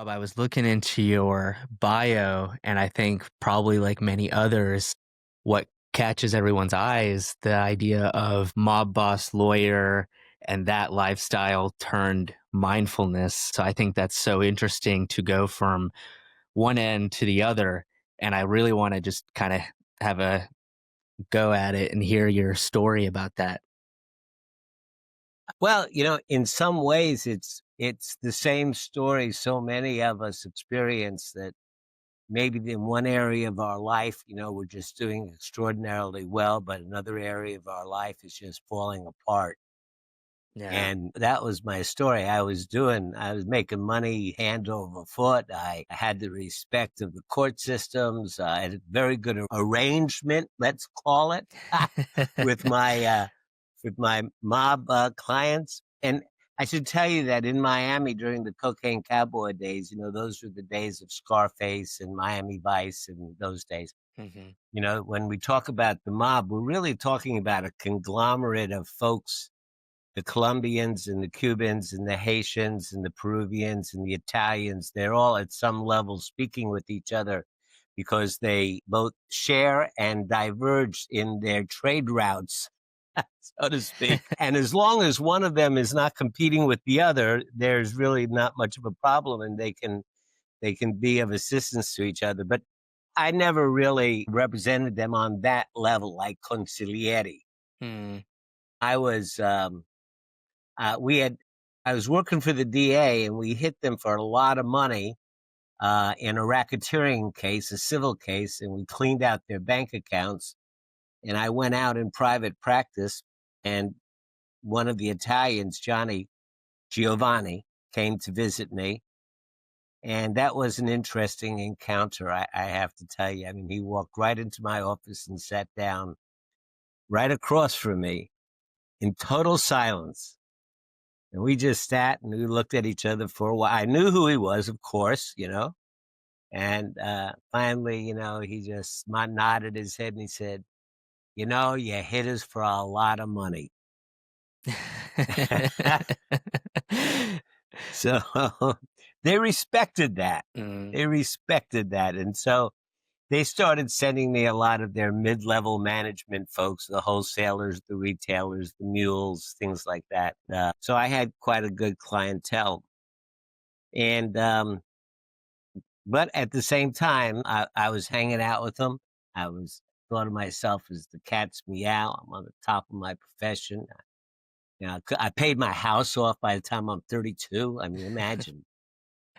Bob, I was looking into your bio, and I think probably like many others, what catches everyone's eye is the idea of mob boss lawyer and that lifestyle turned mindfulness. So I think that's so interesting to go from one end to the other. And I really want to just kind of have a go at it and hear your story about that. Well, in some ways it's the same story so many of us experience that maybe in one area of our life, we're just doing extraordinarily well, but another area of our life is just falling apart. Yeah. And that was my story. I was making money hand over foot. I had the respect of the court systems. I had a very good arrangement, let's call it, with my mob clients. And I should tell you that in Miami during the cocaine cowboy days, those were the days of Scarface and Miami Vice and those days. Hmm. When we talk about the mob, we're really talking about a conglomerate of folks, the Colombians and the Cubans and the Haitians and the Peruvians and the Italians. They're all at some level speaking with each other because they both share and diverge in their trade routes, so to speak. And as long as one of them is not competing with the other, there's really not much of a problem, and they can be of assistance to each other. But I never really represented them on that level, like consigliere. Hmm. I was we had I was working for the DA, and we hit them for a lot of money in a racketeering case, a civil case, and we cleaned out their bank accounts. And I went out in private practice, and one of the Italians, Giovanni, came to visit me. And that was an interesting encounter, I have to tell you. I mean, he walked right into my office and sat down right across from me in total silence. And we just sat and we looked at each other for a while. I knew who he was, of course, And finally, he just nodded his head and he said, you hit us for a lot of money. So they respected that. Mm. They respected that. And so they started sending me a lot of their mid-level management folks, the wholesalers, the retailers, the mules, things like that. So I had quite a good clientele. And but at the same time, I was hanging out with them. I was thought of myself as the cat's meow. I'm on the top of my profession. I paid my house off by the time I'm 32. I mean, imagine.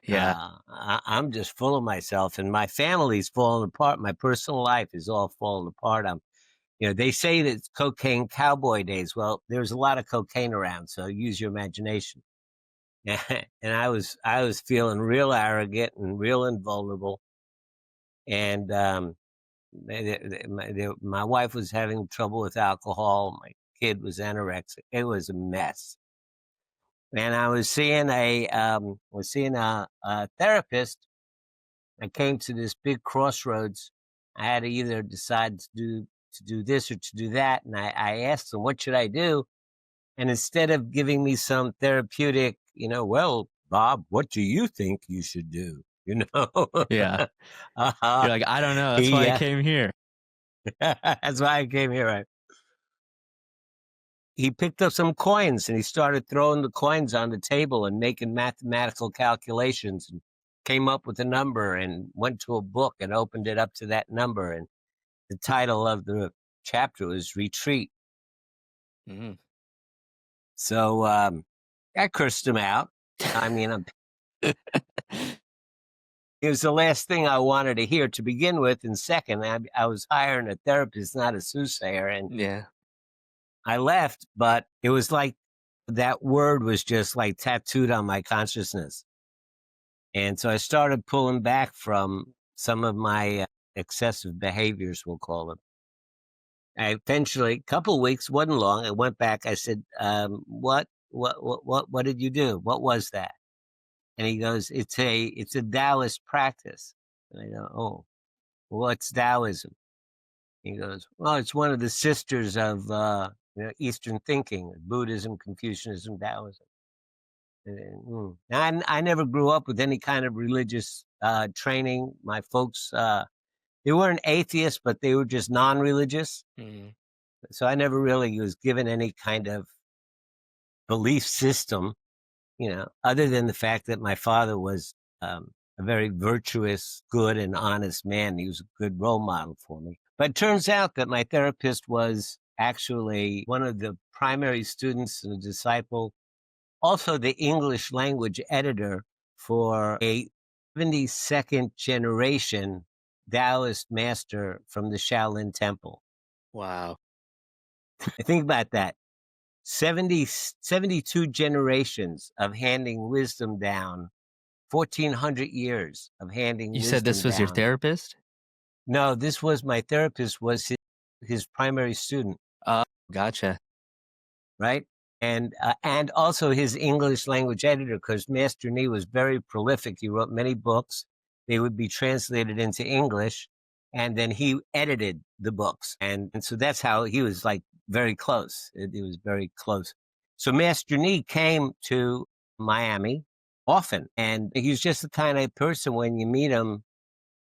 Yeah. I'm just full of myself, and my family's falling apart. My personal life is all falling apart. They say that it's cocaine cowboy days. Well, there's a lot of cocaine around, so use your imagination. And I was feeling real arrogant and real invulnerable. And my wife was having trouble with alcohol. My kid was anorexic. It was a mess. And I was seeing a therapist. I came to this big crossroads. I had to either decide to do this or to do that. And I asked him, what should I do? And instead of giving me some therapeutic, well, Bob, what do you think you should do? Yeah. uh, You're like, I don't know. That's why he I came here. that's why I came here. Right? He picked up some coins and he started throwing the coins on the table and making mathematical calculations, and came up with a number and went to a book and opened it up to that number. And the title of the chapter was Retreat. Mhm. So I cursed him out. I mean, it was the last thing I wanted to hear to begin with. And second, I was hiring a therapist, not a soothsayer. And Yeah. I left, but it was like that word was just like tattooed on my consciousness. And so I started pulling back from some of my excessive behaviors, we'll call them. I eventually, a couple of weeks, wasn't long. I went back. I said, what did you do? What was that? And he goes, it's a Taoist practice. And I go, oh, well, what's Taoism? He goes, well, it's one of the sisters of Eastern thinking, Buddhism, Confucianism, Taoism. I never grew up with any kind of religious training. My folks, they weren't atheists, but they were just non-religious. Mm. So I never really was given any kind of belief system, other than the fact that my father was a very virtuous, good, and honest man. He was a good role model for me. But it turns out that my therapist was actually one of the primary students and a disciple, also the English language editor for a 72nd generation Taoist master from the Shaolin Temple. Wow. Think about that. 72 generations of handing wisdom down, 1,400 years of handing You said wisdom this was your down. therapist? No, this was my therapist, was his primary student, Oh, gotcha. right? And also his English language editor, because Master Nee was very prolific. He wrote many books. They would be translated into English, and then he edited the books. And so that's how he was like very close. He was very close. So Master Nee came to Miami often, and he's just the kind of person when you meet him.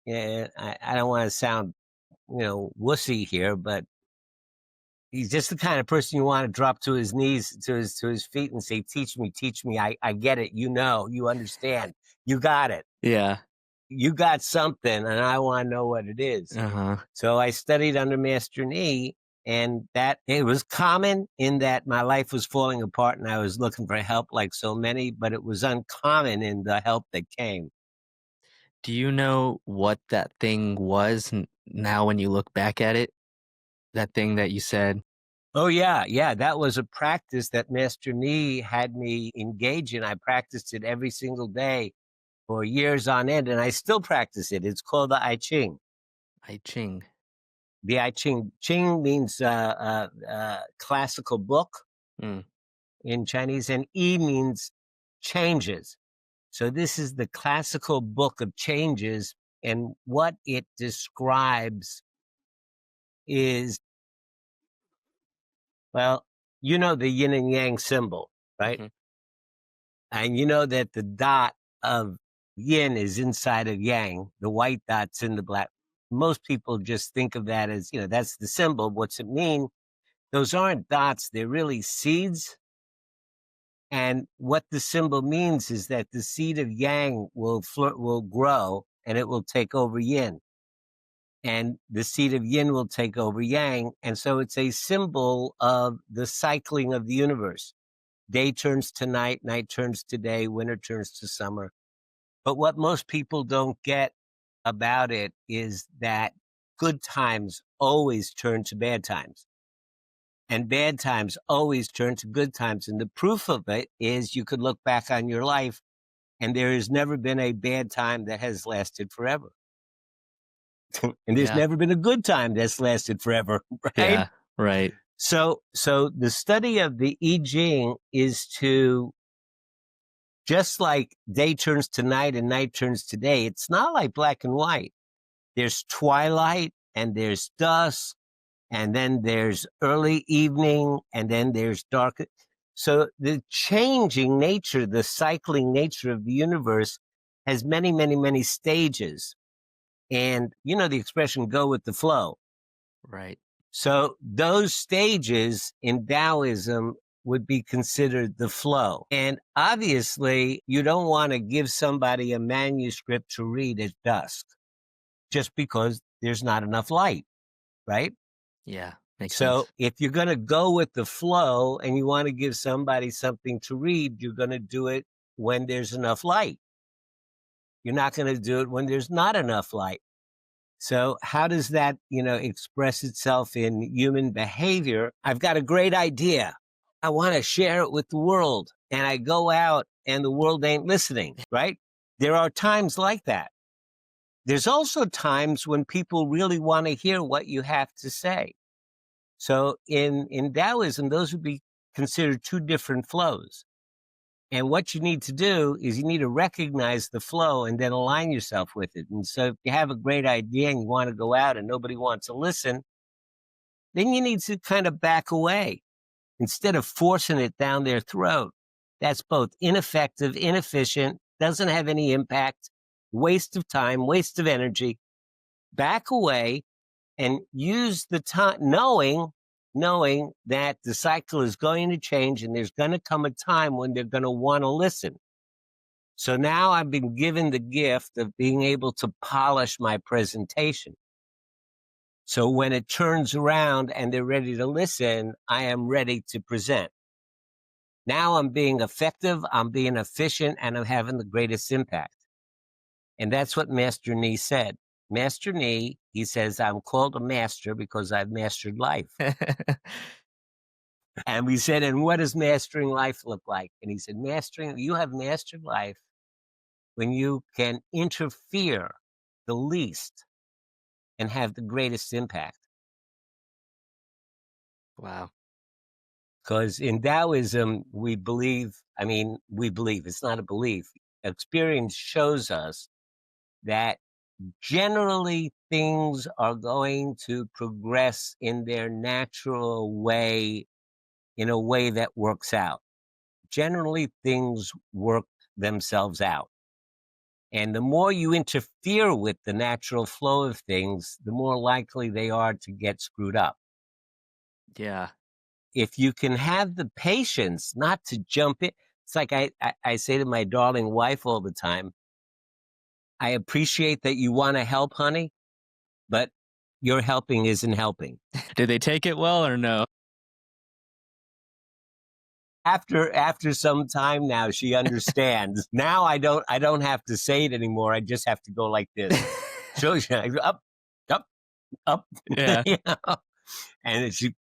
I don't want to sound, wussy here, but he's just the kind of person you want to drop to his knees, to his feet, and say, teach me. I get it. You understand. You got it. Yeah. You got something, and I want to know what it is. Uh-huh. So I studied under Master Nee, and that it was common in that my life was falling apart and I was looking for help like so many, but it was uncommon in the help that came. Do you know what that thing was now when you look back at it? That thing that you said? Oh yeah, yeah. That was a practice that Master Nee had me engage in. I practiced it every single day for years on end, and I still practice it. It's called the I Ching. I Ching. The I Ching. Ching means classical book Mm. in Chinese, and I means changes. So this is the classical book of changes, and what it describes is, well, the yin and yang symbol, right? Mhm. And you know that the dot of yin is inside of yang, the white dot's in the black. Most people just think of that as, that's the symbol. What's it mean? Those aren't dots, they're really seeds. And what the symbol means is that the seed of yang will grow and it will take over yin. And the seed of yin will take over yang. And so it's a symbol of the cycling of the universe. Day turns to night, night turns to day, winter turns to summer. But what most people don't get about it is that good times always turn to bad times, and bad times always turn to good times. And the proof of it is you could look back on your life and there has never been a bad time that has lasted forever. And there's Yeah. never been a good time that's lasted forever, right? Yeah. Right. So the study of the I Ching is to, just like day turns to night and night turns to day, it's not like black and white. There's twilight and there's dusk, and then there's early evening, and then there's dark. So the changing nature, the cycling nature of the universe has many, many, many stages. And the expression go with the flow. Right. So those stages in Taoism would be considered the flow. And obviously, you don't want to give somebody a manuscript to read at dusk just because there's not enough light, right? Yeah. Makes So sense. if you're going to go with the flow and you want to give somebody something to read, you're going to do it when there's enough light. You're not going to do it when there's not enough light. So how does that, express itself in human behavior? I've got a great idea. I want to share it with the world. And I go out and the world ain't listening, right? There are times like that. There's also times when people really want to hear what you have to say. So in Taoism, those would be considered two different flows. And what you need to do is you need to recognize the flow and then align yourself with it. And so if you have a great idea and you want to go out and nobody wants to listen, then you need to kind of back away instead of forcing it down their throat. That's both ineffective, inefficient, doesn't have any impact, waste of time, waste of energy. Back away and use the time knowing that the cycle is going to change and there's going to come a time when they're going to want to listen. So now I've been given the gift of being able to polish my presentation. So when it turns around and they're ready to listen, I am ready to present. Now I'm being effective, I'm being efficient, and I'm having the greatest impact. And that's what Master Nee said. Master Nee, he says, I'm called a master because I've mastered life. And we said, and what does mastering life look like? And he said, you have mastered life when you can interfere the least and have the greatest impact. Wow. Because in Taoism, we believe, it's not a belief. Experience shows us that generally things are going to progress in their natural way, in a way that works out. Generally, things work themselves out. And the more you interfere with the natural flow of things, the more likely they are to get screwed up. Yeah. If you can have the patience not to jump in, it's like I say to my darling wife all the time, I appreciate that you want to help, honey, but your helping isn't helping. Did they take it well or no? After some time now, she understands. Now I don't have to say it anymore. I just have to go like this. So I go up, up, up, Yeah. you know, and then she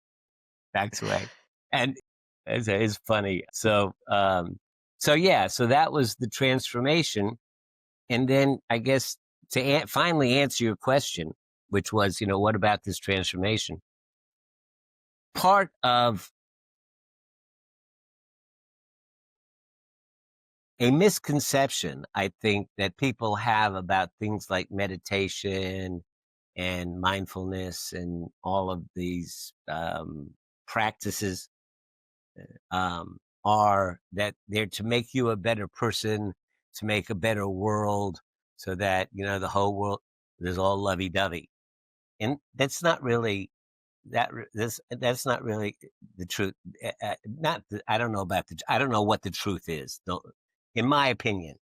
backs away, and it's funny. So so that was the transformation, and then I guess to finally answer your question, which was, what about this transformation? Part of a misconception, I think, that people have about things like meditation and mindfulness and all of these practices are that they're to make you a better person, to make a better world, so that the whole world is all lovey-dovey. And that's not really that's not really the truth. Not I don't know about I don't know what the truth is. In my opinion,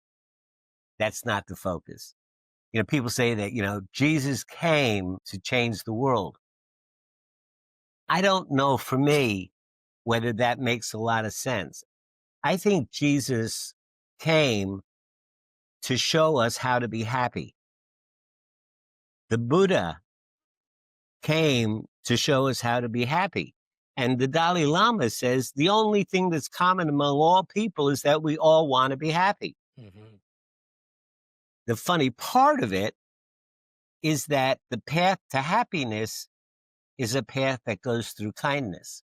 that's not the focus. People say that Jesus came to change the world. I don't know, for me, whether that makes a lot of sense. I think Jesus came to show us how to be happy. The Buddha came to show us how to be happy. And the Dalai Lama says the only thing that's common among all people is that we all want to be happy. Mhm. The funny part of it is that the path to happiness is a path that goes through kindness.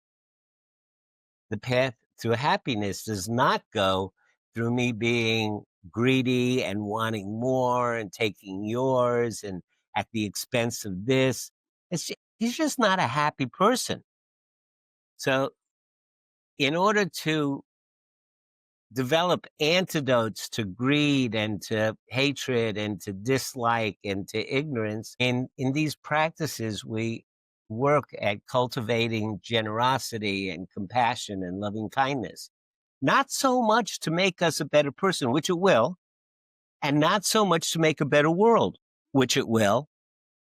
The path to happiness does not go through me being greedy and wanting more and taking yours and at the expense of this. He's just not a happy person. So in order to develop antidotes to greed and to hatred and to dislike and to ignorance, in these practices, we work at cultivating generosity and compassion and loving kindness. Not so much to make us a better person, which it will, and not so much to make a better world, which it will,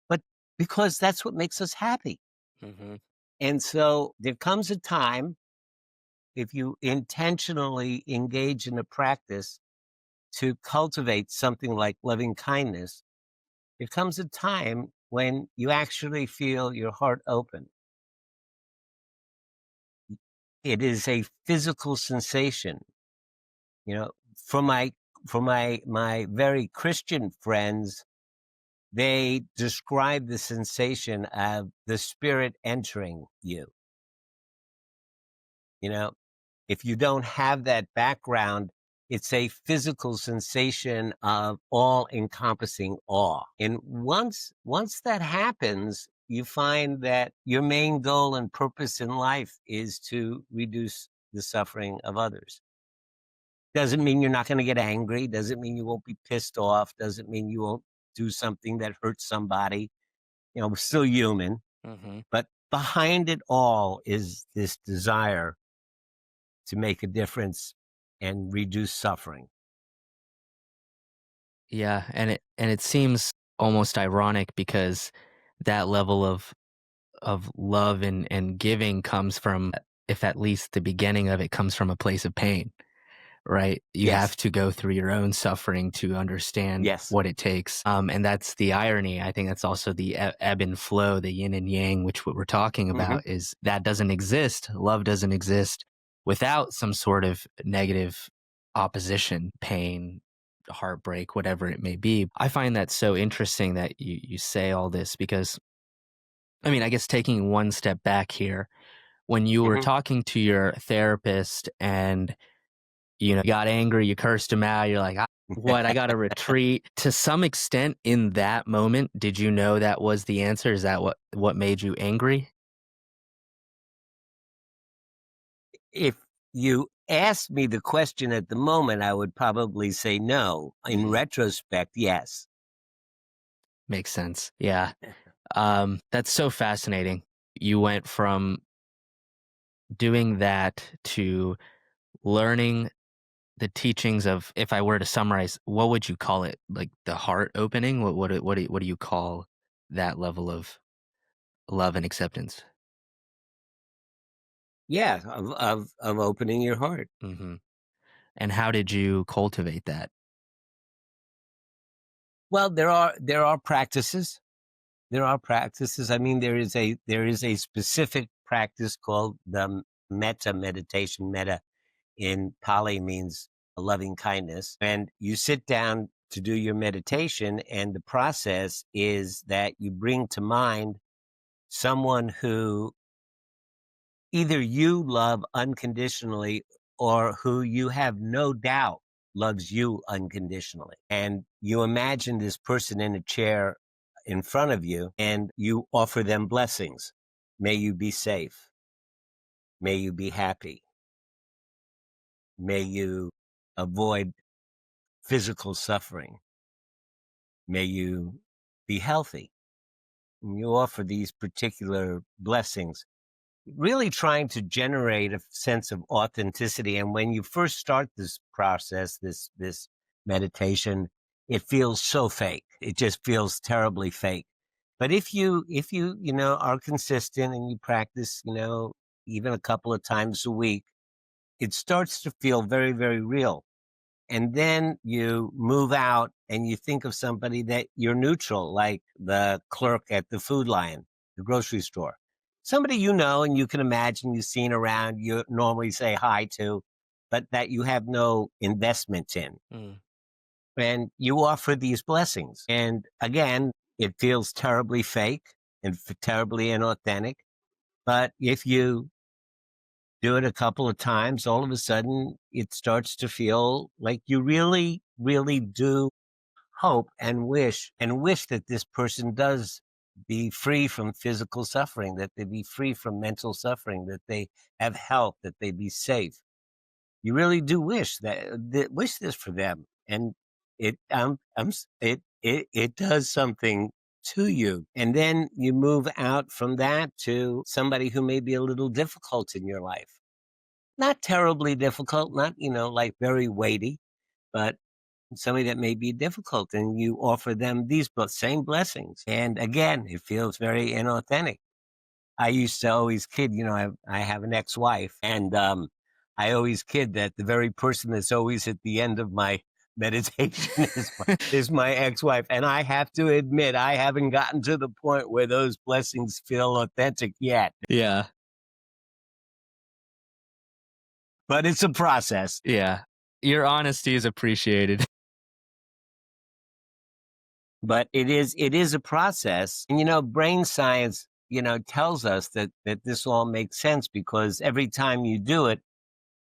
but because that's what makes us happy. Mhm. And so there comes a time, if you intentionally engage in a practice to cultivate something like loving kindness, there comes a time when you actually feel your heart open. It is a physical sensation. For my very Christian friends, they describe the sensation of the spirit entering you. If you don't have that background, it's a physical sensation of all-encompassing awe. And once that happens, you find that your main goal and purpose in life is to reduce the suffering of others. Doesn't mean you're not going to get angry. Doesn't mean you won't be pissed off. Doesn't mean you won't do something that hurts somebody. We're still human. Mhm. But behind it all is this desire to make a difference and reduce suffering. Yeah, and it seems almost ironic because that level of love and giving comes from, if at least the beginning of it comes from a place of pain. Right? You Yes. have to go through your own suffering to understand Yes. what it takes. And that's the irony. I think that's also the ebb and flow, the yin and yang, which what we're talking Hmm. about is that doesn't exist. Love doesn't exist without some sort of negative opposition, pain, heartbreak, whatever it may be. I find that so interesting that you say all this because, I mean, I guess taking one step back here, when you were Hmm. talking to your therapist and you got angry, you cursed him out, you're like, what? I got to retreat." To some extent in that moment, did you know that was the answer? Is that what made you angry? If you asked me the question at the moment, I would probably say no. In Mhm. retrospect, yes. Makes sense. Yeah. That's so fascinating. You went from doing that to learning the teachings of, if I were to summarize, what would you call it? Like the heart opening? What do you call that level of love and acceptance? Yeah, of opening your heart. Mhm. And how did you cultivate that? Well, there are practices. There are practices. I mean, there is a specific practice called the metta meditation. Metta in Pali means loving kindness. And you sit down to do your meditation, and the process is that you bring to mind someone who either you love unconditionally or who you have no doubt loves you unconditionally. And you imagine this person in a chair in front of you and you offer them blessings. May you be safe. May you be happy. May you avoid physical suffering. May you be healthy. And you offer these particular blessings, really trying to generate a sense of authenticity. And when you first start this process, this meditation, it feels so fake. It just feels terribly fake. But if you are consistent and you practice, even a couple of times a week, it starts to feel very, very real. And then you move out and you think of somebody that you're neutral, like the clerk at the Food Lion, the grocery store. Somebody you know and you can imagine you've seen around, you normally say hi to, but that you have no investment in. Mm. And you offer these blessings. And again, it feels terribly fake and terribly inauthentic. But if you do it a couple of times, all of a sudden it starts to feel like you really, really do hope and wish that this person does be free from physical suffering, that they be free from mental suffering, that they have health, that they be safe. You really do wish this for them, and it does something to you. And then you move out from that to somebody who may be a little difficult in your life, not terribly difficult, not, like very weighty, but somebody that may be difficult, and you offer them these same blessings. And again, it feels very inauthentic. I used to always kid, I have an ex-wife, and I always kid that the very person that's always at the end of my meditation is my ex-wife. And I have to admit, I haven't gotten to the point where those blessings feel authentic yet, Yeah. but it's a process. Yeah. Your honesty is appreciated. But it is a process. And brain science, tells us that this all makes sense because every time you do it,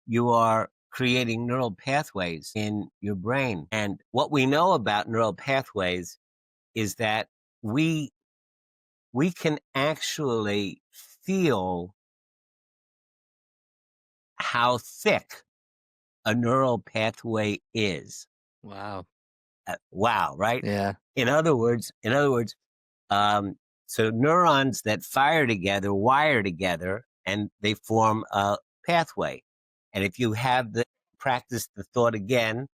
you are creating neural pathways in your brain. And what we know about neural pathways is that we we can actually feel how thick a neural pathway is. Wow. Wow, right? Yeah. In other words, um, so neurons that fire together wire together, and they form a pathway. And if you have the practice the thought again,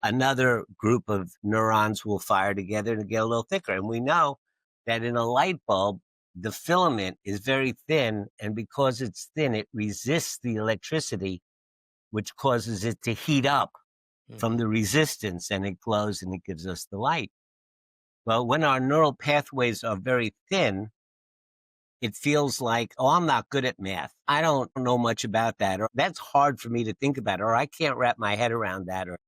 another group of neurons will fire together to get a little thicker. And we know that in a light bulb, the filament is very thin, and because it's thin, it resists the electricity, which causes it to heat up from Mhm. the resistance, and it glows and it gives us the light. Well, when our neural pathways are very thin, it feels like, oh, I'm not good at math. I don't know much about that. Or that's hard for me to think about. Or I can't wrap my head around that. Or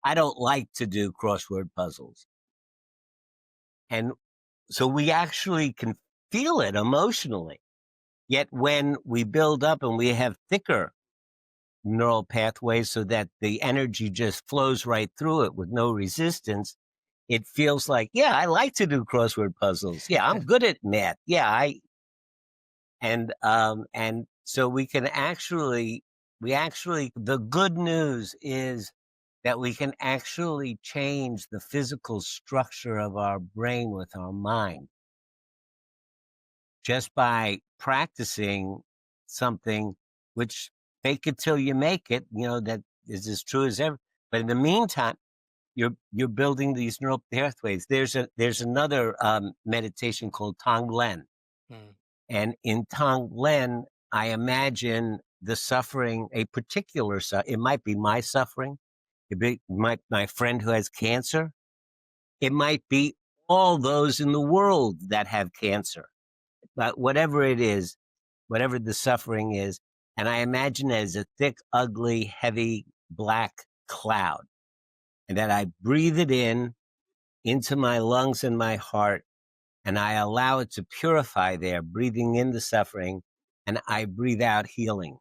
I don't like to do crossword puzzles. And so we actually can feel it emotionally. Yet when we build up and we have thicker neural pathways so that the energy just flows right through it with no resistance, it feels like, yeah, I like to do crossword puzzles. Yeah, I'm good at math. Yeah, I and so we actually the good news is that we can actually change the physical structure of our brain with our mind just by practicing something, which fake it till you make it, that is as true as ever. But in the meantime, you're building these neural pathways. There's another meditation called Tonglen, Mm. and in Tonglen, I imagine the suffering, a particular it might be my suffering, it be my friend who has cancer, it might be all those in the world that have cancer, but whatever it is, whatever the suffering is, and I imagine it as a thick, ugly, heavy black cloud, and that I breathe it in into my lungs and my heart, and I allow it to purify there, breathing in the suffering, and I breathe out healing,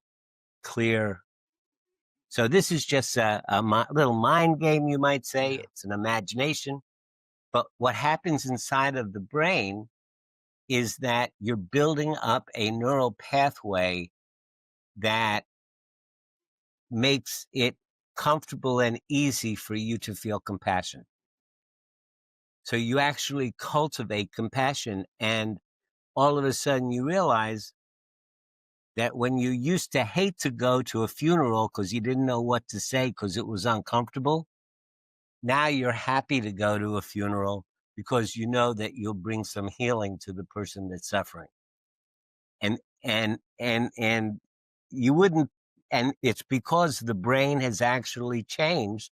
clear. So this is just a little mind game, you might say. Yeah. It's an imagination. But what happens inside of the brain is that you're building up a neural pathway that makes it comfortable and easy for you to feel compassion. So you actually cultivate compassion, and all of a sudden you realize that when you used to hate to go to a funeral because you didn't know what to say because it was uncomfortable, now you're happy to go to a funeral because you know that you'll bring some healing to the person that's suffering. And you wouldn't, and it's because the brain has actually changed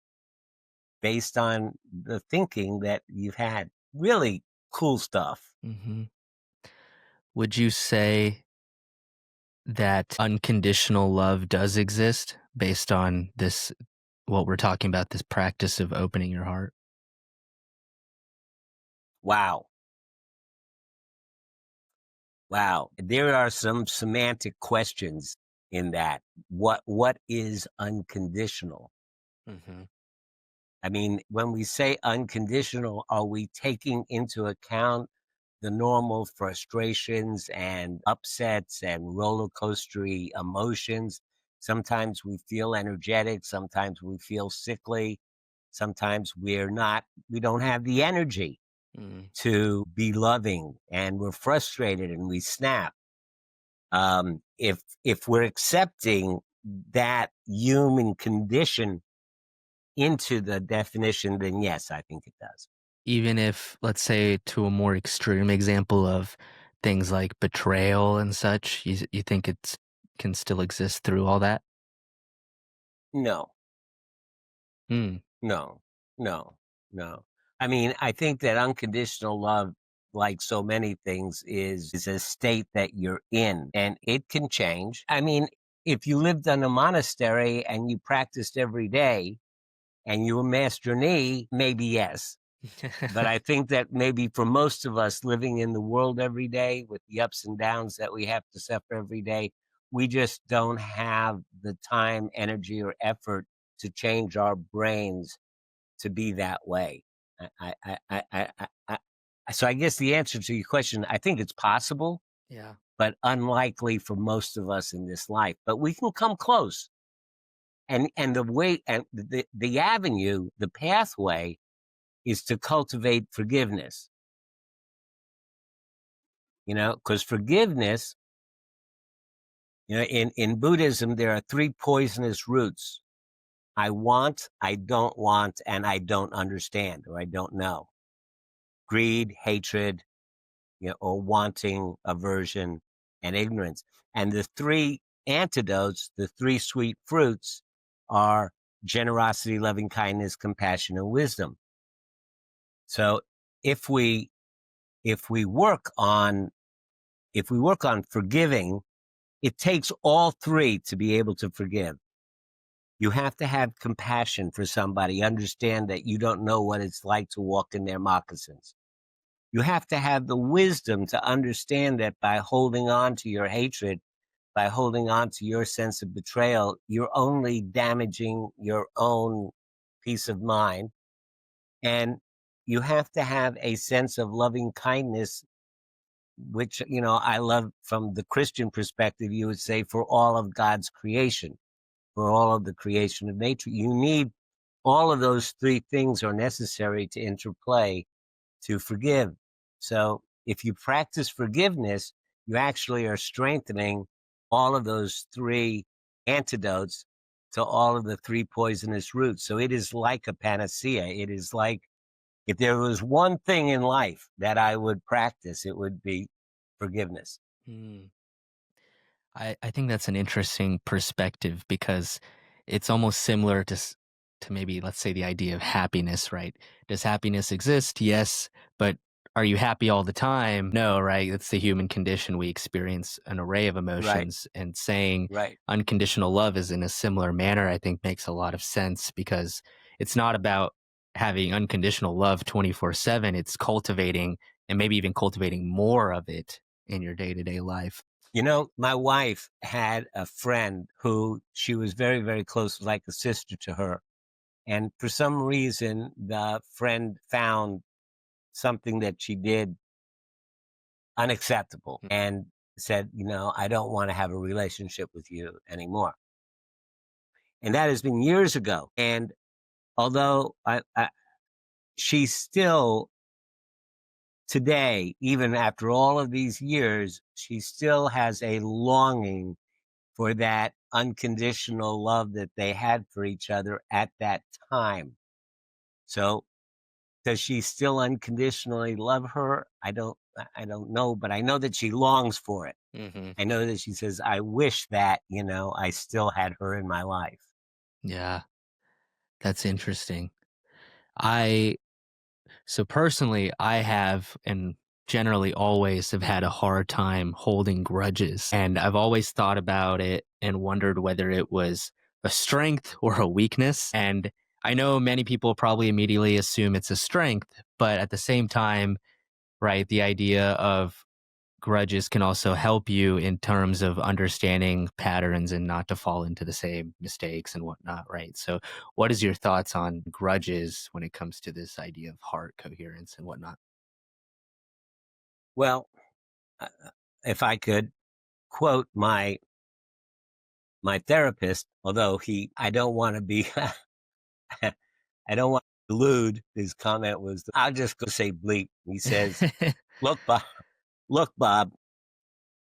based on the thinking that you've had. Really cool stuff. Mhm. Would you say that unconditional love does exist based on this what we're talking about, this practice of opening your heart? Wow. Wow. There are some semantic questions in that. What is unconditional? Mhm. I mean, when we say unconditional, are we taking into account the normal frustrations and upsets and roller coastery emotions? Sometimes we feel energetic, sometimes we feel sickly, sometimes we don't have the energy Mm. to be loving, and we're frustrated and we snap. If we're accepting that human condition into the definition, then yes, I think it does. Even if, let's say, to a more extreme example of things like betrayal and such, you think it's can still exist through all that? No, Mm. no, no, no. I mean, I think that unconditional love, like so many things, is a state that you're in, and it can change. I mean, if you lived in a monastery and you practiced every day and you amassed your knee, maybe yes. But I think that maybe for most of us living in the world every day with the ups and downs that we have to suffer every day, we just don't have the time, energy, or effort to change our brains to be that way. So I guess the answer to your question, I think it's possible, Yeah. but unlikely for most of us in this life. But we can come close. And the way and the avenue, the pathway is to cultivate forgiveness, because forgiveness, in Buddhism, there are three poisonous roots. I want, I don't want, and I don't understand, or I don't know. Greed, hatred, or wanting, aversion, and ignorance. And the three antidotes, the three sweet fruits, are generosity, loving kindness, compassion, and wisdom. So if we if we work on forgiving, it takes all three to be able to forgive. You have to have compassion for somebody, understand that you don't know what it's like to walk in their moccasins. You have to have the wisdom to understand that by holding on to your hatred, by holding on to your sense of betrayal, you're only damaging your own peace of mind. And you have to have a sense of loving kindness, which, I love from the Christian perspective, you would say for all of God's creation, for all of the creation of nature. You need all of those three things are necessary to interplay to forgive. So if you practice forgiveness, you actually are strengthening all of those three antidotes to all of the three poisonous roots. So it is like a panacea. It is like if there was one thing in life that I would practice, it would be forgiveness. Mm. I think that's an interesting perspective because it's almost similar to maybe, let's say, the idea of happiness, right? Does happiness exist? Yes, but are you happy all the time? No, right? That's the human condition. We experience an array of Right, emotions, and saying right. unconditional love is in a similar manner, I think makes a lot of sense because it's not about having unconditional love 24/7. It's cultivating and maybe even cultivating more of it in your day-to-day life. My wife had a friend who she was very, very close, like a sister to her. And for some reason, the friend found something that she did unacceptable and said, I don't want to have a relationship with you anymore. And that has been years ago. And although she still, today, even after all of these years, she still has a longing for that unconditional love that they had for each other at that time. So does she still unconditionally love her? I don't know, but I know that she longs for it. Hmm. I know that she says, I wish that, I still had her in my life. Yeah, that's interesting. I So personally, I have and generally always have had a hard time holding grudges. And I've always thought about it and wondered whether it was a strength or a weakness. And I know many people probably immediately assume it's a strength, but at the same time, right, the idea of grudges can also help you in terms of understanding patterns and not to fall into the same mistakes and whatnot, right? So, what is your thoughts on grudges when it comes to this idea of heart coherence and whatnot? Well, if I could quote my therapist, although I don't want to be, I don't want to delude. His comment was, I'll just go say bleep. He says, look, Bob, look, Bob,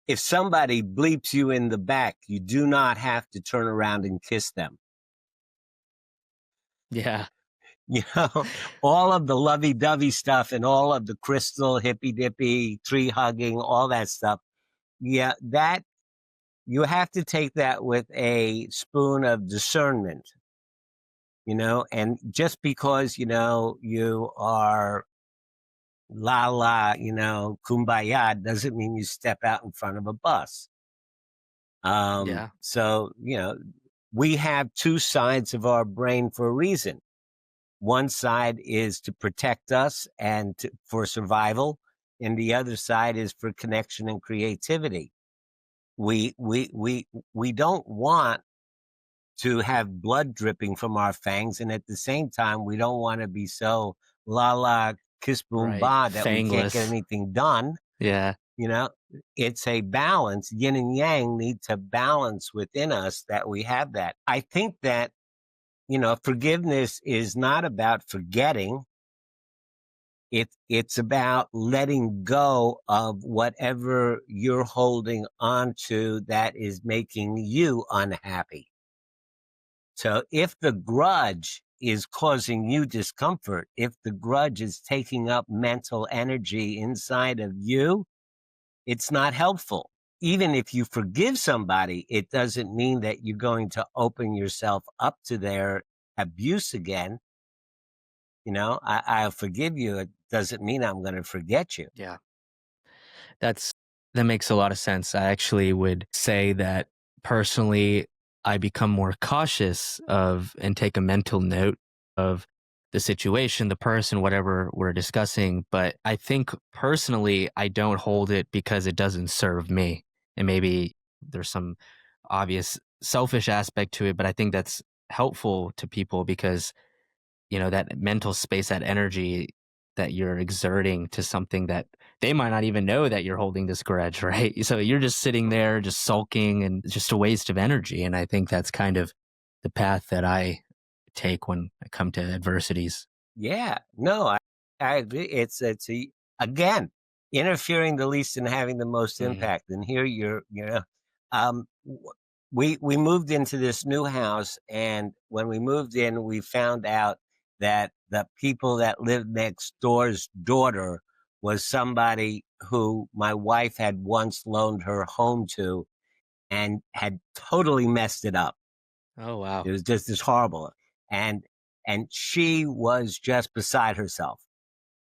if somebody bleeps you in the back, you do not have to turn around and kiss them. Yeah, You know, all of the lovey dovey stuff and all of the crystal hippy dippy tree hugging, all that stuff. Yeah, that you have to take that with a spoon of discernment, and just because, you are la la, kumbaya doesn't mean you step out in front of a bus. yeah, So, we have two sides of our brain for a reason. One side is to protect us and for survival, and the other side is for connection and creativity. We don't want to have blood dripping from our fangs, and at the same time, we don't want to be so la la kiss boom right. ba that we can't get Fangless. anything done. Yeah. You know, it's a balance. Yin and yang need to balance within us that we have that. I think that, forgiveness is not about forgetting. It's about letting go of whatever you're holding on to that is making you unhappy. So if the grudge is causing you discomfort, if the grudge is taking up mental energy inside of you, it's not helpful. Even if you forgive somebody, it doesn't mean that you're going to open yourself up to their abuse again. I'll forgive you. It doesn't mean I'm going to forget you. Yeah. That's that makes a lot of sense. I actually would say that personally, I become more cautious of and take a mental note of the situation, the person, whatever we're discussing. But I think personally, I don't hold it because it doesn't serve me. And maybe there's some obvious selfish aspect to it, but I think that's helpful to people because that mental space, that energy that you're exerting to something that they might not even know that you're holding this grudge, right? So you're just sitting there, just sulking and just a waste of energy. And I think that's kind of the path that I take when I come to adversities. Yeah, no, I agree. Again, interfering the least and having the most Mhm. impact. And here we moved into this new house, and when we moved in, we found out that the people that lived next door's daughter was somebody who my wife had once loaned her home to and had totally messed it up. Oh, It wow. was just this horrible. And and she was just beside herself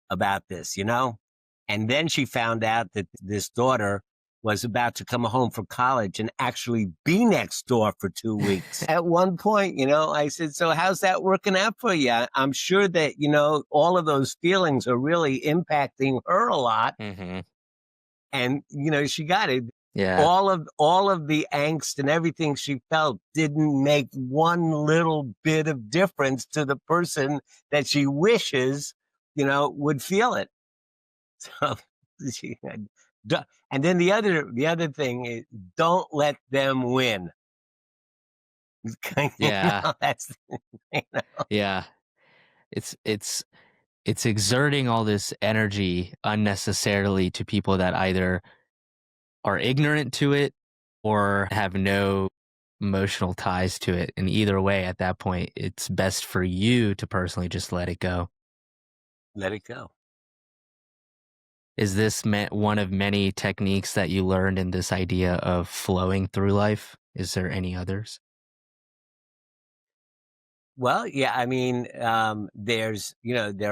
about this. And then she found out that this daughter was about to come home from college and actually be next door for 2 weeks. At one point, I said, "So how's that working out for you?" I'm sure that, all of those feelings are really impacting her a lot. Hmm. And, she got it. Yeah. All of the angst and everything she felt didn't make one little bit of difference to the person that she wishes, would feel it. So she had, and then the other thing is, don't let them win. Yeah. That's you know, Yeah. It's it's exerting all this energy unnecessarily to people that either are ignorant to it or have no emotional ties to it. And either way, at that point, it's best for you to personally just let it go. let it go. Is this one of many techniques that you learned in this idea of flowing through life? Is there any others? Well, yeah, I mean, there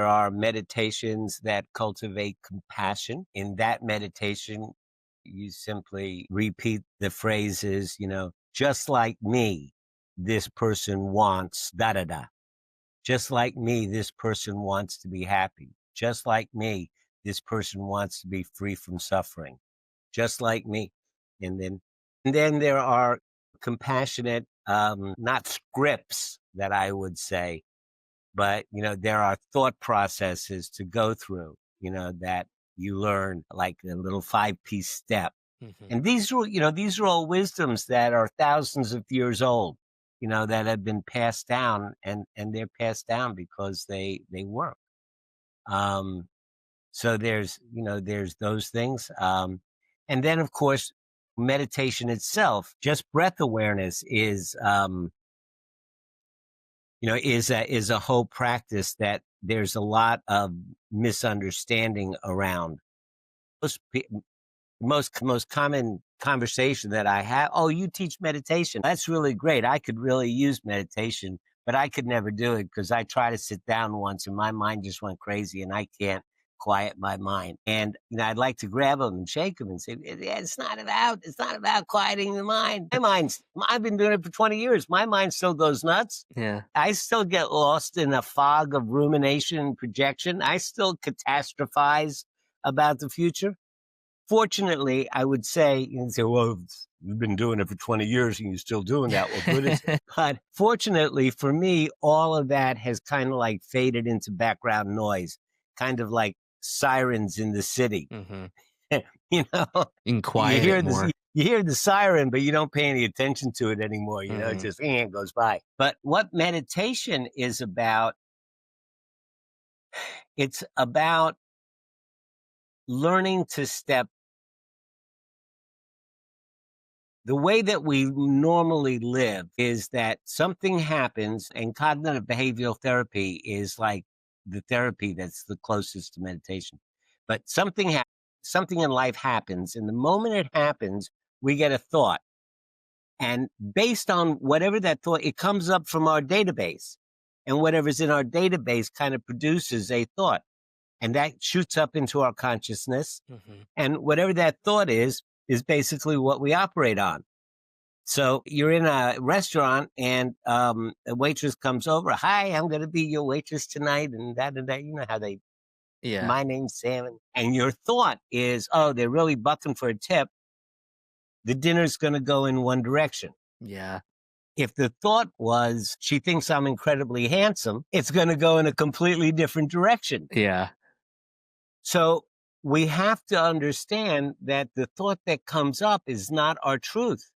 are meditations that cultivate compassion. In that meditation, you simply repeat the phrases, just like me, this person wants da da da. Just like me, this person wants to be happy. Just like me, this person wants to be free from suffering. Just like me. And then there are compassionate, not scripts that I would say, but there are thought processes to go through, that you learn, like a little 5-piece step. Hmm. And these are all wisdoms that are thousands of years old, that have been passed down, and they're passed down because they work. Um, so there's those things. And then of course, meditation itself, just breath awareness is a whole practice that there's a lot of misunderstanding around. Most most common conversation that I have, "Oh, you teach meditation. That's really great. I could really use meditation, but I could never do it because I tried to sit down once and my mind just went crazy and I can't quiet my mind." And I'd like to grab them and shake them and say, it's not about quieting the mind. I've been doing it for 20 years. My mind still goes nuts. Yeah. I still get lost in a fog of rumination and projection. I still catastrophize about the future. Fortunately, I would say, "Well, you've been doing it for 20 years and you're still doing that. Well, good is it?" But fortunately for me, all of that has kind of like faded into background noise, kind of like sirens in the city. Hmm. You know, you Quiet it hear this, more. you hear the siren, but you don't pay any attention to it anymore. It Mhm. just goes by. But what meditation is about, it's about learning to step the way that we normally live is that something happens, and cognitive behavioral therapy is like the therapy that's the closest to meditation. But something in life happens, and the moment it happens, we get a thought. And based on whatever that thought, it comes up from our database. And whatever's in our database kind of produces a thought. And that shoots up into our consciousness. Mhm. And whatever that thought is basically what we operate on. So you're in a restaurant and a waitress comes over. Hi, I'm going to be your waitress tonight. And that and that. You know how they, Yeah. my name's Sam. And your thought is, oh, they're really bucking for a tip. The dinner's going to go in one direction. Yeah. If the thought was, she thinks I'm incredibly handsome, it's going to go in a completely different direction. Yeah. So we have to understand that the thought that comes up is not our truth.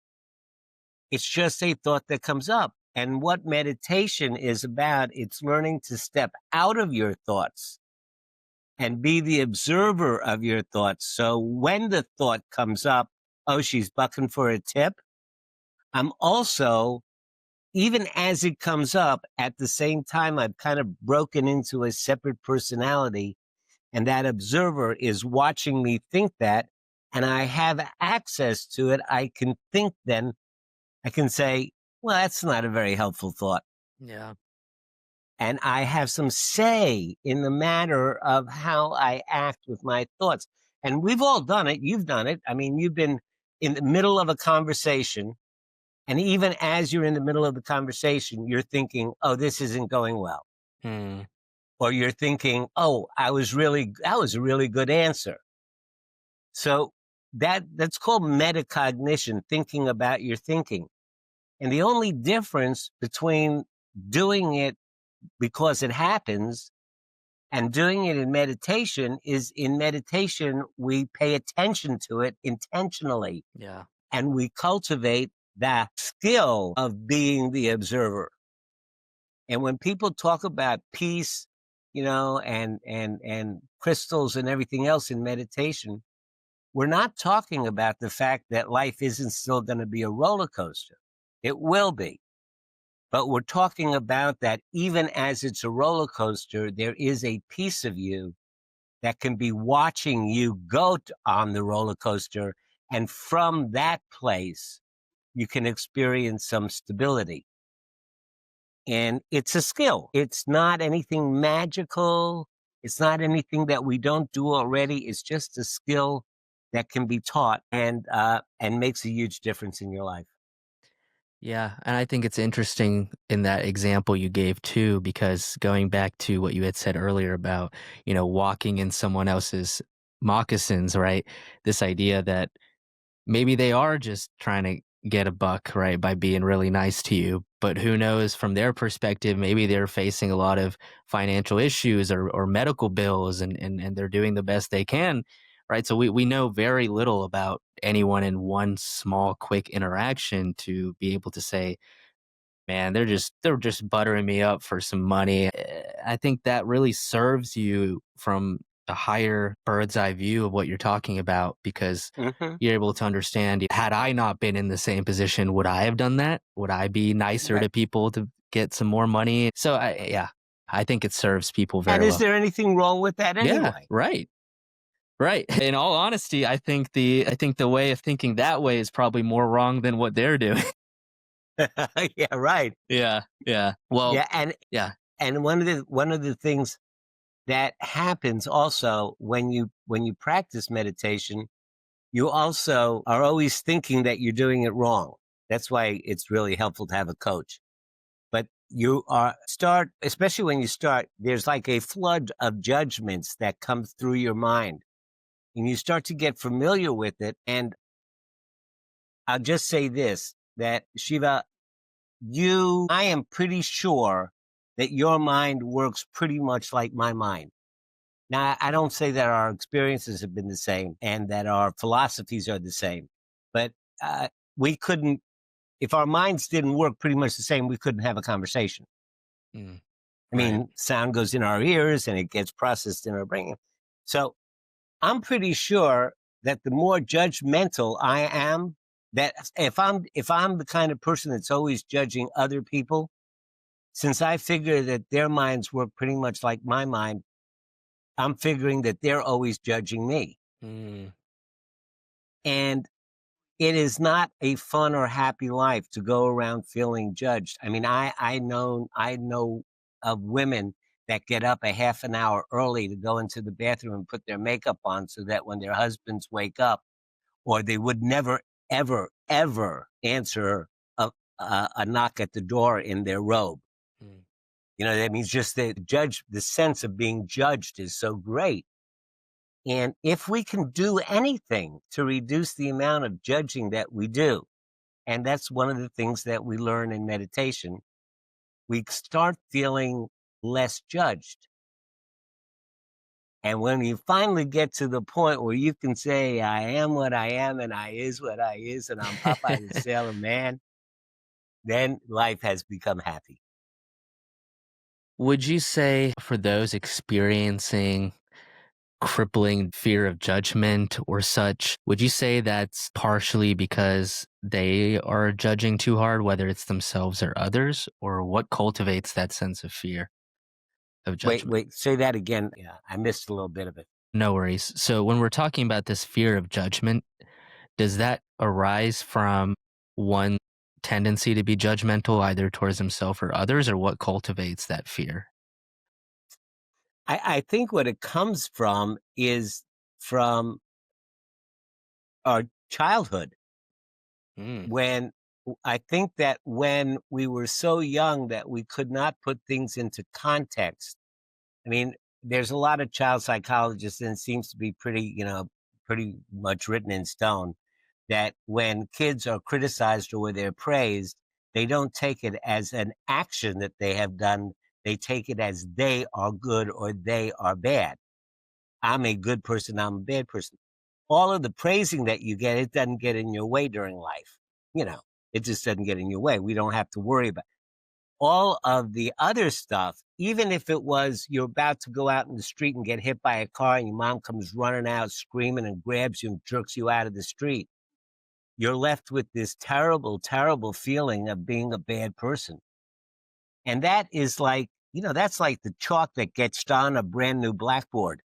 It's just a thought that comes up. And what meditation is about, it's learning to step out of your thoughts and be the observer of your thoughts. So when the thought comes up, oh, she's bucking for a tip, I'm also, even as it comes up, at the same time, I've kind of broken into a separate personality. And that observer is watching me think that. And I have access to it. I can think then, I can say, well, that's not a very helpful thought. Yeah. And I have some say in the matter of how I act with my thoughts. And we've all done it. You've done it. I mean, you've been in the middle of a conversation. And even as you're in the middle of the conversation, you're thinking, oh, this isn't going well. Mm. Or you're thinking, oh, that was a really good answer. So that's called metacognition, thinking about your thinking. And the only difference between doing it because it happens and doing it in meditation is, in meditation, we pay attention to it intentionally Yeah. and we cultivate that skill of being the observer. And when people talk about peace, and crystals and everything else in meditation, we're not talking about the fact that life isn't still going to be a roller coaster. It will be. But we're talking about that even as it's a roller coaster, there is a piece of you that can be watching you go on the roller coaster. And from that place, you can experience some stability. And it's a skill. It's not anything magical. It's not anything that we don't do already. It's just a skill that can be taught and makes a huge difference in your life. Yeah, and I think it's interesting in that example you gave too, because going back to what you had said earlier about, walking in someone else's moccasins, right? This idea that maybe they are just trying to get a buck, right, by being really nice to you. But who knows from their perspective, maybe they're facing a lot of financial issues or medical bills and they're doing the best they can. Right. So we know very little about anyone in one small, quick interaction to be able to say, man, they're just buttering me up for some money. I think that really serves you from a higher bird's eye view of what you're talking about because Hmm. you're able to understand, had I not been in the same position, would I have done that? Would I be nicer Right. to people to get some more money? So yeah, I think it serves people And very is well. there anything wrong with that Yeah, anyway? right. Right. In all honesty, I think the way of thinking that way is probably more wrong than what they're doing. Yeah, right. Yeah. Yeah. Well, Yeah, and yeah. and one of the things that happens also when you practice meditation, you also are always thinking that you're doing it wrong. That's why it's really helpful to have a coach. But you are start, especially when you start, there's like a flood of judgments that come through your mind. And you start to get familiar with it. And I'll just say this, that Shiva, I am pretty sure that your mind works pretty much like my mind. Now, I don't say that our experiences have been the same and that our philosophies are the same, but uh, we couldn't, if our minds didn't work pretty much the same, we couldn't have a conversation. Mm, I right. mean, sound goes in our ears and it gets processed in our brain. So I'm pretty sure that the more judgmental I am, that if I'm the kind of person that's always judging other people, since I figure that their minds work pretty much like my mind, I'm figuring that they're always judging me. Mm, And it is not a fun or happy life to go around feeling judged. I mean, I know of women that get up a half an hour early to go into the bathroom and put their makeup on so that when their husbands wake up, or they would never, ever, ever answer a knock at the door in their robe. mm. That means just the sense of being judged is so great. And if we can do anything to reduce the amount of judging that we do, and that's one of the things that we learn in meditation, we start feeling less judged. And when you finally get to the point where you can say, I am what I am, and I is what I is, and I'm Popeye the Sailor Man, then life has become happy. Would you say for those experiencing crippling fear of judgment or such, would you say that's partially because they are judging too hard, whether it's themselves or others, or what cultivates that sense of fear of Wait, judgment? wait, say that again. Yeah, I missed a little bit of it. No worries. So when we're talking about this fear of judgment, does that arise from one tendency to be judgmental either towards himself or others, or what cultivates that fear? I think what it comes from is from our childhood. Mm, When I think that when we were so young that we could not put things into context. I mean, there's a lot of child psychologists, and it seems to be pretty much written in stone that when kids are criticized or they're praised, they don't take it as an action that they have done. They take it as they are good or they are bad. I'm a good person, I'm a bad person. All of the praising that you get, it doesn't get in your way during life. You know, it just doesn't get in your way. We don't have to worry about all of the other stuff. Even if it was you're about to go out in the street and get hit by a car and your mom comes running out screaming and grabs you and jerks you out of the street, you're left with this terrible, terrible feeling of being a bad person. And that is like, that's like the chalk that gets on a brand new blackboard.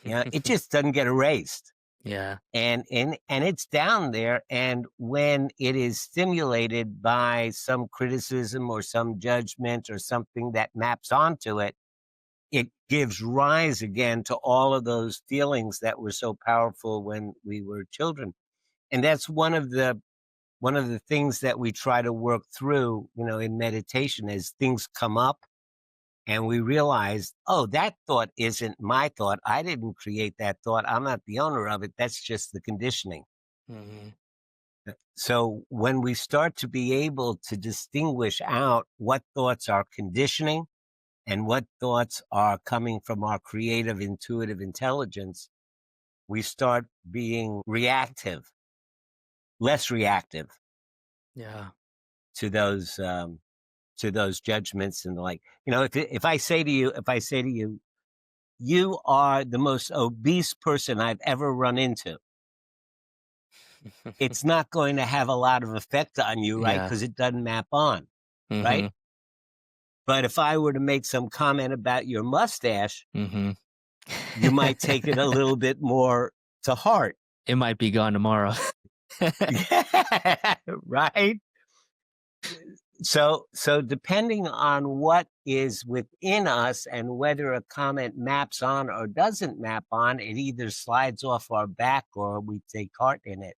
It just doesn't get erased. yeah. And it's down there, and when it is stimulated by some criticism or some judgment or something that maps onto it, it gives rise again to all of those feelings that were so powerful when we were children. And that's one of the things that we try to work through, in meditation, as things come up and we realize, oh, that thought isn't my thought. I didn't create that thought. I'm not the owner of it. That's just the conditioning. Mhm. So when we start to be able to distinguish out what thoughts are conditioning and what thoughts are coming from our creative, intuitive intelligence, we start being reactive, less reactive Yeah. to those judgments and the like. If I say to you, you are the most obese person I've ever run into, it's not going to have a lot of effect on you, right? Yeah. Because it doesn't map on, right? Mhm. But if I were to make some comment about your mustache, Mhm. you might take it a little bit more to heart. It might be gone tomorrow. Yeah, right? So depending on what is within us and whether a comment maps on or doesn't map on, it either slides off our back or we take heart in it.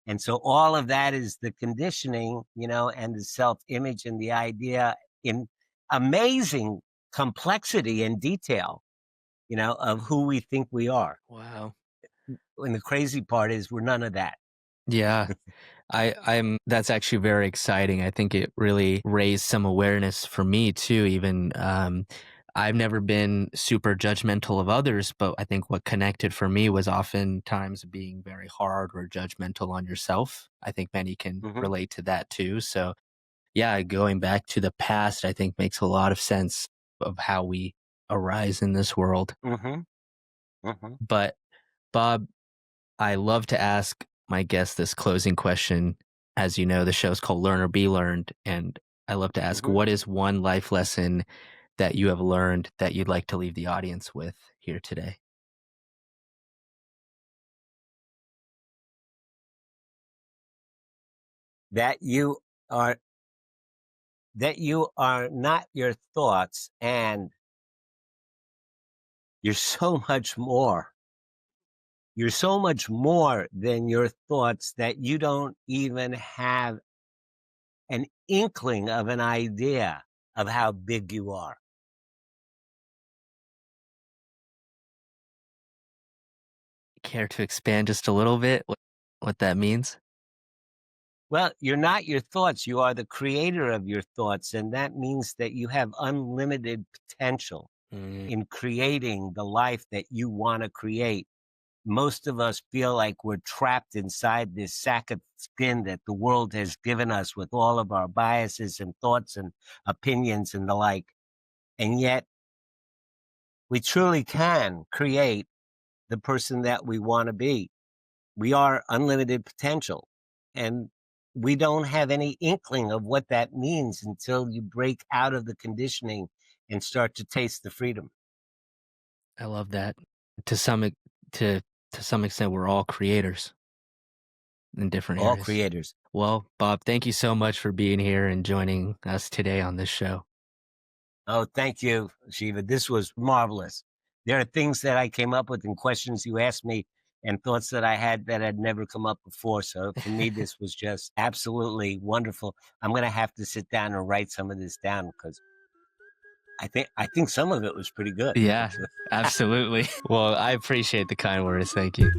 And so all of that is the conditioning, and the self-image and the idea in amazing complexity and detail, of who we think we are. Wow. And the crazy part is we're none of that. Yeah. I'm that's actually very exciting. I think it really raised some awareness for me too, even I've never been super judgmental of others, but I think what connected for me was oftentimes being very hard or judgmental on yourself. I think many can Hmm. relate to that too. So, yeah, going back to the past, I think makes a lot of sense of how we arise in this world. Hmm. Hmm. But, Bob, I love to ask my guests this closing question. As you know, the show's called Learn or Be Learned. And I love to ask, Hmm. what is one life lesson that you have learned that you'd like to leave the audience with here today? That you are that you are not your thoughts, and you're so much more. You're so much more than your thoughts that you don't even have an inkling of an idea of how big you are. Care to expand just a little bit what that means? Well, you're not your thoughts. You are the creator of your thoughts. And that means that you have unlimited potential Mm, in creating the life that you want to create. Most of us feel like we're trapped inside this sack of skin that the world has given us with all of our biases and thoughts and opinions and the like. And yet, we truly can create the person that we want to be. We are unlimited potential. And we don't have any inkling of what that means until you break out of the conditioning and start to taste the freedom. I love that. To some ex- to some extent, we're all creators in different All areas. creators. Well, Bob, thank you so much for being here and joining us today on this show. Oh, thank you, Shiva. This was marvelous. There are things that I came up with and questions you asked me and thoughts that I had that had never come up before. So for me, this was just absolutely wonderful. I'm going to have to sit down and write some of this down because I think some of it was pretty good, Yeah, actually. absolutely. Well, I appreciate the kind words. Thank you.